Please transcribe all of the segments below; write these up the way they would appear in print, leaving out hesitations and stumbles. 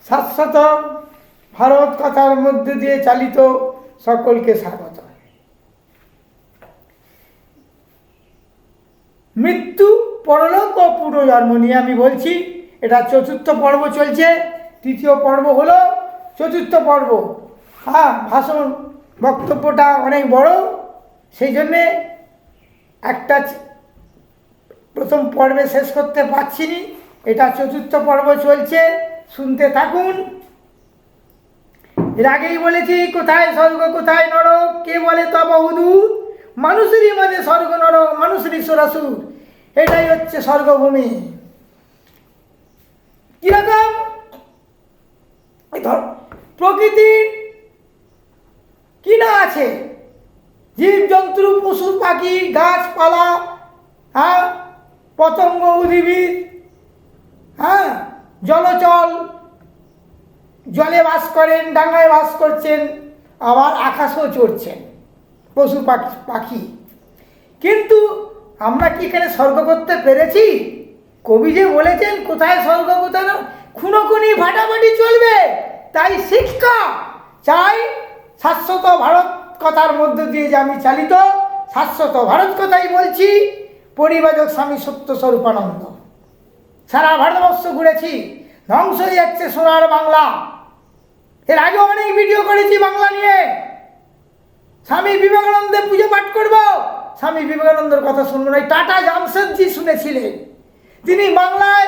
শাশ্বত ভারত কথার মধ্যে দিয়ে চালিত সকলকে স্বাগত। মৃত্যু, পরলোক ও পুনর্জন্ম নিয়ে আমি বলছি। এটা চতুর্থ পর্ব চলছে, তৃতীয় পর্ব হলো চতুর্থ পর্ব। ভাষণ বক্তব্যটা অনেক বড়, সেই জন্যে একটা প্রথম পর্বে শেষ করতে পারছি নি। এটা চতুর্থ পর্ব চলছে, শুনতে থাকুন। এর আগেই বলেছি, কোথায় স্বর্গ কোথায় নরক, কে বলে তা বহুদূর, মানুষেরই মাঝে স্বর্গ নরক, মানুষেরই সরাসুর, এটাই হচ্ছে স্বর্গভূমি। কিরকম প্রকৃতির কি না আছে, জীব জন্তু পশু পাখি গাছপালা, পতঙ্গ উদ্ভিদ, জলচল, জলে বাস করেন, ডাঙায় বাস করছেন, আবার আকাশও চড়ছেন পশু পাখি। কিন্তু আমরা কি এখানে স্বর্গ করতে পেরেছি? কবি যে বলেছেন কোথায় স্বর্গ কোথায় না, খুনোখুনি ফাটাফাটি চলবে। তাই শিক্ষা চাই শাশ্বত ভারত কথার মধ্য দিয়ে যে আমি চালিত শাশ্বত ভারত কথাই বলছি। পরিবাদক স্বামী সত্য স্বরূপানন্দ। সারা ভারতবর্ষ ঘুরেছি, ধ্বংস হয়ে যাচ্ছে সোনার বাংলা। এর আগে অনেক ভিডিও করেছি বাংলা নিয়ে। স্বামী বিবেকানন্দের পুজো পাঠ করব, স্বামী বিবেকানন্দের কথা শুনবো না। টাটা জামশেদজি শুনেছিলেন, তিনি বাংলায়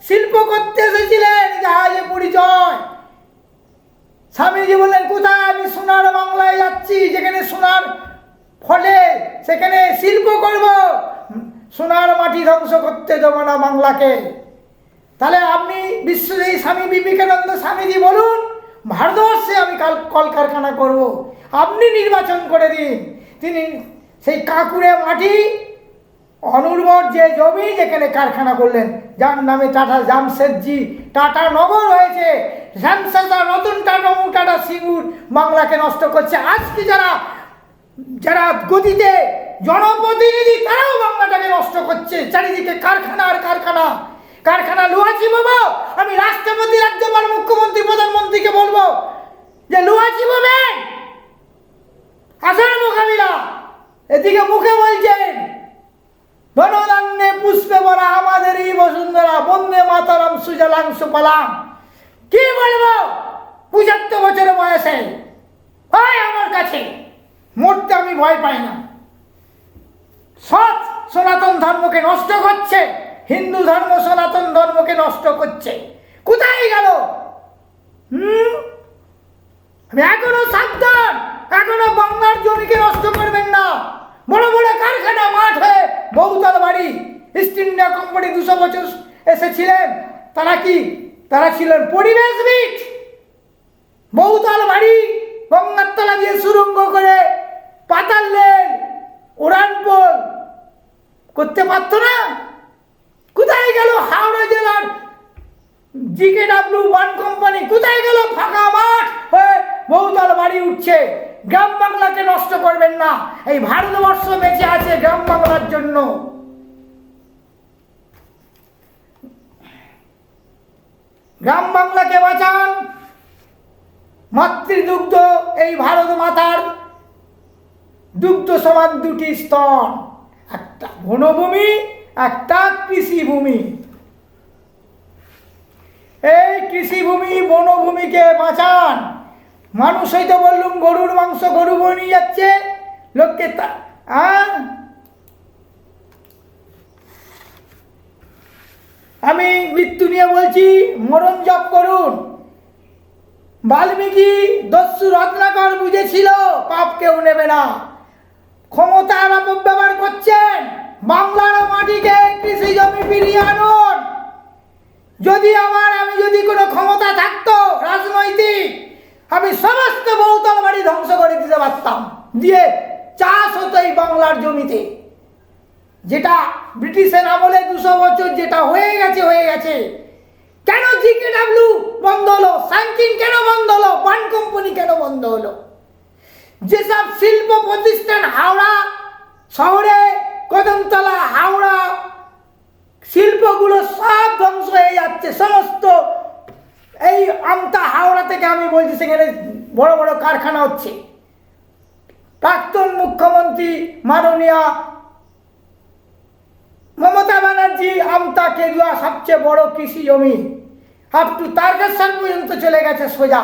শিল্প করতে এসেছিলেন, জাহাজে পরিচয়। স্বামীজি বললেন, কোথায়? আমি সোনার বাংলায় যাচ্ছি, যেখানে সোনার ফলে সেখানে শিল্প করব, সোনার মাটি ধ্বংস করতে দেবো না বাংলাকে। তাহলে আপনি বিশ্বজয়ী স্বামী বিবেকানন্দ স্বামীজি বলুন, ভারতবর্ষে আমি কলকারখানা করব, আপনি নির্বাচন করে দিন। তিনি সেই কাঁকুড়ে মাটি, অনুর্বর যে জমি, যেখানে কারখানা করলেন, যার নামে টাটা জামশেদজি, টাটা নগর হয়েছে। শ্যামসাদা, রতন টাটা, টাটা সিঙ্গুর বাংলাকে নষ্ট করছে। আজকে যারা গদিতে জনপ্রতিনিধি, তারাও বাংলাটাকে নষ্ট করছে। চারিদিকে কারখানা আর কারখানা, কারখানা লোহা চিবাবো। আমি রাষ্ট্রপতি, রাজ্যপাল, মুখ্যমন্ত্রী, প্রধানমন্ত্রীকে বলবো যে লোহা চিবাবেন, আসার মোকাবিলা। এদিকে মুখে বলছেন ধনধান্যে পুষ্পে ভরা আমাদেরই বসুন্ধরা, বন্দে মাতরম সুজলাং সুফলাং। কি বলবো 75 বছর বয়সে? হয় আমার কাছে, মরতে আমি ভয় পাই না। সৎ সনাতন ধর্মকে নষ্ট করছে, হিন্দু ধর্ম সনাতন ধর্মকে নষ্ট করছে। কোথায় গেল? আমি এখনো সাবধান, এখনো বাংলার জমিকে নষ্ট করবেন না। বড় বড় কারখানা মাঠ হয়ে বহুতল বাড়ি, ইস্ট ইন্ডিয়া কোম্পানি 200 বছর এসেছিলেন, তারা ছিলেন পরিবেশবিদ। বহুতল বাড়ি গঙ্গার তলা দিয়ে সুরঙ্গ করে পাতাল রেল, উড়ানপোল করতে পারতো না? কোথায় গেল হাওড়া জেলার জিকেডাব্লিউ বান কোম্পানি? কোথায় গেল? ফাঁকা মাঠ হয়ে বহুতল বাড়ি উঠছে। গ্রাম বাংলাকে নষ্ট করবেন না। এই ভারতবর্ষ বেঁচে আছে গ্রাম বাংলার জন্য। গ্রাম বাংলাকে বাঁচান। মাতৃদুগ্ধ এই ভারত মাতার দুগ্ধ সমান দুটি স্তন, একটা বনভূমি, একটা কৃষিভূমি। এই কৃষিভূমি বনভূমিকে বাঁচান। মানুষ হইতে বললুম গরুর মাংস, গরু বই নিয়ে যাচ্ছে লোককে। আমি মৃত্যু নিয়ে বলছি, মরণ জপ করুন। বাল্মীকি দস্যু রত্নাকর বুঝেছিল পাপ কেউ নেবে না। ক্ষমতার অপব্যবহার করছেন। বাংলার মাটিকে কৃষি জমি ফিরিয়ে আনুন। আমি যদি কোনো ক্ষমতা থাকতো রাজনৈতিক, আমি সমস্ত বহুতল বাড়ি ধ্বংস করে দিতে পারতাম, দিয়ে চাষ হতো এই বাংলার জমিতে। যেটা ব্রিটিশের আমলে 200 বছর যেটা হয়ে গেছে। কেন জিকেডাব্লিউ বন্ধ হলো? সাংকিং কেন বন্ধ হলো? বান কোম্পানি কেন বন্ধ হলো? যেসব শিল্প প্রতিষ্ঠান হাওড়া শহরে, কদমতলা, হাওড়া শিল্পগুলো সব ধ্বংস হয়ে যাচ্ছে। সমস্ত এই আম আমি বলছি সেখানে বড় বড় কারখানা হচ্ছে। প্রাক্তন মুখ্যমন্ত্রী মাননীয়া মমতা ব্যানার্জি আমতা কেজুয়া সবচেয়ে বড় কৃষি জমি আপ টু তারকেশ্বর পর্যন্ত চলে গেছে সোজা,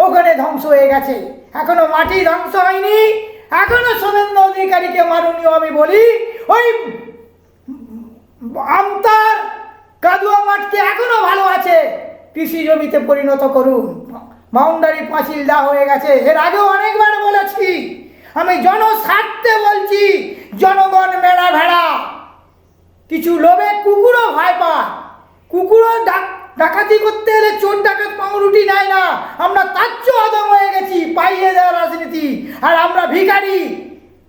ওখানে ধ্বংস হয়ে গেছে। এখনো মাটি ধ্বংস হয়নি। এখনো শুভেন্দু অধিকারীকে মাননীয় আমি বলি, ওই আমতার কাদুয়া মাঠকে এখনো ভালো আছে, কৃষি জমিতে পরিণত করুন। বাউন্ডারি পাঁচিল দেওয়া হয়ে গেছে। এর আগেও অনেকবার বলেছি, আমি জনস্বার্থে বলছি। জনগণ মেলা ভেড়া, কিছু লোভে কুকুরও ভয় পায়। কুকুরও ডাকাতি করতে এলে চোর ডাকাত পাউরুটি নেয় না। আমরা তার চেয়ে অদম হয়ে গেছি, পাইয়ে দেওয়া রাজনীতি। আর আমরা ভিখারি।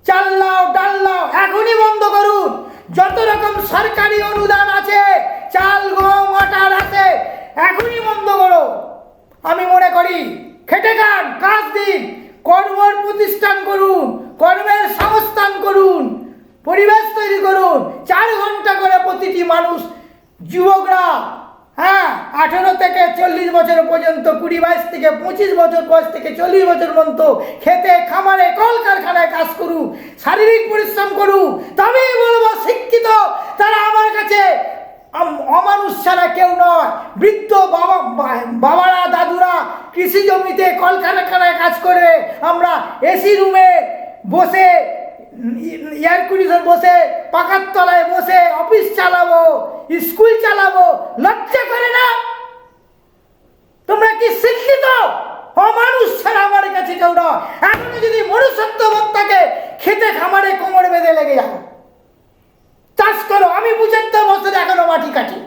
চাল্লাও ডাল্লাও এখনই বন্ধ করুন। যত রকম সরকারি অনুদান আছে, চাল গম আটার আছে, এখনই বন্ধ করো। আমি মনে করি খেটে খান, কাজ দিন, কর্মের প্রতিষ্ঠান করুন, কর্মের সংস্থান করুন, পরিবেশ তৈরি করুন। 4 ঘন্টা করে প্রতিটি মানুষ, যুবকরা, 18 থেকে 40 বছর পর্যন্ত, 20-22 থেকে 25 বছর বয়স থেকে 40 বছর পর্যন্ত খেতে খামারে কলকারখানায় কাজ করুক, শারীরিক পরিশ্রম করুক। তবেই বলবো শিক্ষিত। তারা আমার কাছে অমানুষ ছাড়া কেউ নয়। বৃদ্ধ বাবারা দাদুরা কৃষি জমিতে কলকারখানায় কাজ করে, আমরা এসি রুমে বসে, এয়ার কন্ডিশন বসে, পাকার তলায় বসে অফিস চালাবো, স্কুল চালাবো। লজ্জা করে না? তোমরা কি শিক্ষিত? অমানুষ ছাড়া আমার কাছে কেউ নয়। এখনো যদি মনুষ্যত্ববোধ থাকে, খেতে খামারে কোমর বেঁধে লেগে যাও, চাষ করো। আমি 75 বছর এখনো মাটি কাটি।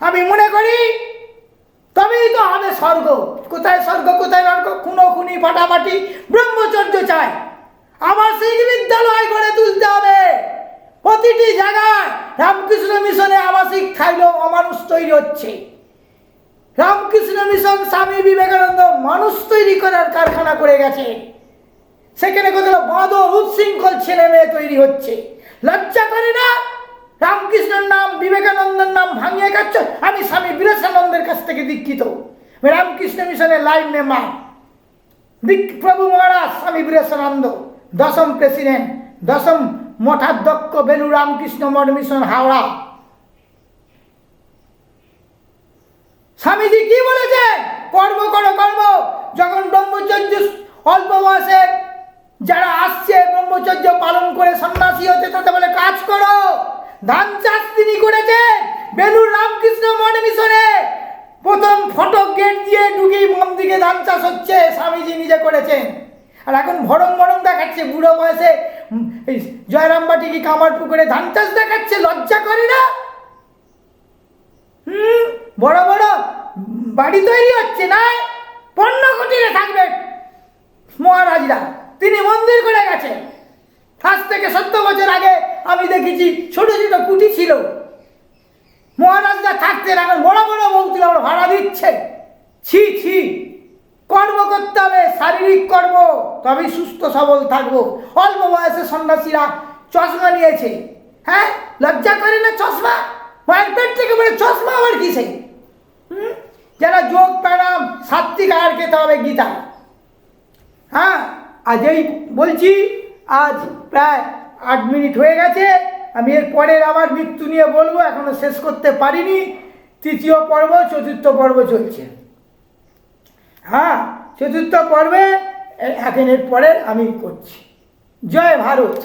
আমি মনে করি তবেই তো হবে স্বর্গ। কোথায় স্বর্গ, কোথায় নরক? খুনোখুনি, ফাটাফাটি, ব্রহ্মচর্য চাই। আবাসিক বিদ্যালয় গড়ে তুলতে হবে প্রতিটি জায়গায়। রামকৃষ্ণ মিশনে আবাসিক থাকলেও অমানুষ তৈরি হচ্ছে। রামকৃষ্ণ মিশন, স্বামী বিবেকানন্দ মানুষ তৈরি করার কারখানা করে গেছে। সেখানে কোথাও বাঁদর, উচ্ছৃঙ্খল ছেলে মেয়ে তৈরি হচ্ছে। লজ্জা করে না? রামকৃষ্ণের নাম, বিবেকানন্দের নাম ভাঙিয়ে খাচ্ছ। আমি স্বামী বিবেকানন্দের কাছ থেকে দীক্ষিত, রামকৃষ্ণ মিশনের লাইন মেম্বার। প্রভু মহারাজ স্বামী বিবেকানন্দ, 10ম প্রেসিডেন্ট, 10ম মঠাধ্যক্ষ, বেলুড় রামকৃষ্ণ মঠ মিশন, হাওড়া। স্বামীজি কি বলেছে? কর্ম করো, কর্ম। যখন ব্রহ্মচর্য অল্প বয়সে যারা আসছে ব্রহ্মচর্য পালন করে সন্ন্যাসী হতে, তাতে বলে কাজ করো। ধান চাষ তিনি করেছেন বেলুড় রামকৃষ্ণ মঠ মিশনে। প্রথম ফটক গেট দিয়ে ঢুকেই বাম দিকে ধান চাষ হচ্ছে, স্বামীজি নিজে করেছেন। আর এখন ভরং ভরং দেখাচ্ছে, বুড়ো বয়সে জয়রামবাটি কি কামার পুকুরে ধান চাষ দেখাচ্ছে। লজ্জা করে না? বড় বড় বাড়ি তৈরি হচ্ছে না, পণ্য কুটিরে থাকবে মহারাজরা। তিনি মন্দির করে গেছেন। আজ থেকে 70 বছর আগে আমি দেখেছি ছোট ছোট কুটি ছিল, মহারাজরা থাকতেন। এখন বড় বড় বৌদিরা ভাড়া দিচ্ছে। ছি ছি। কর্ম করতে হবে, শারীরিক কর্ম, তবেই সুস্থ সবল থাকবো। অল্প বয়সে সন্ন্যাসীরা চশমা নিয়েছে। লজ্জা করে না? চশমা মায়ের পেট থেকে বলে চশমা আবার কিসে? যারা যোগ প্রাণায়াম সাত্বিক আহার খেতে হবে, গীতা। আজ এই বলছি, আজ প্রায় 8 মিনিট হয়ে গেছে। আমি এর পরের আবার মৃত্যু নিয়ে বলবো, এখনো শেষ করতে পারিনি। 3য় পর্ব, 4র্থ পর্ব চলছে। 4র্থ পর্বে এখন এর পরে আমি করছি। জয় ভারত।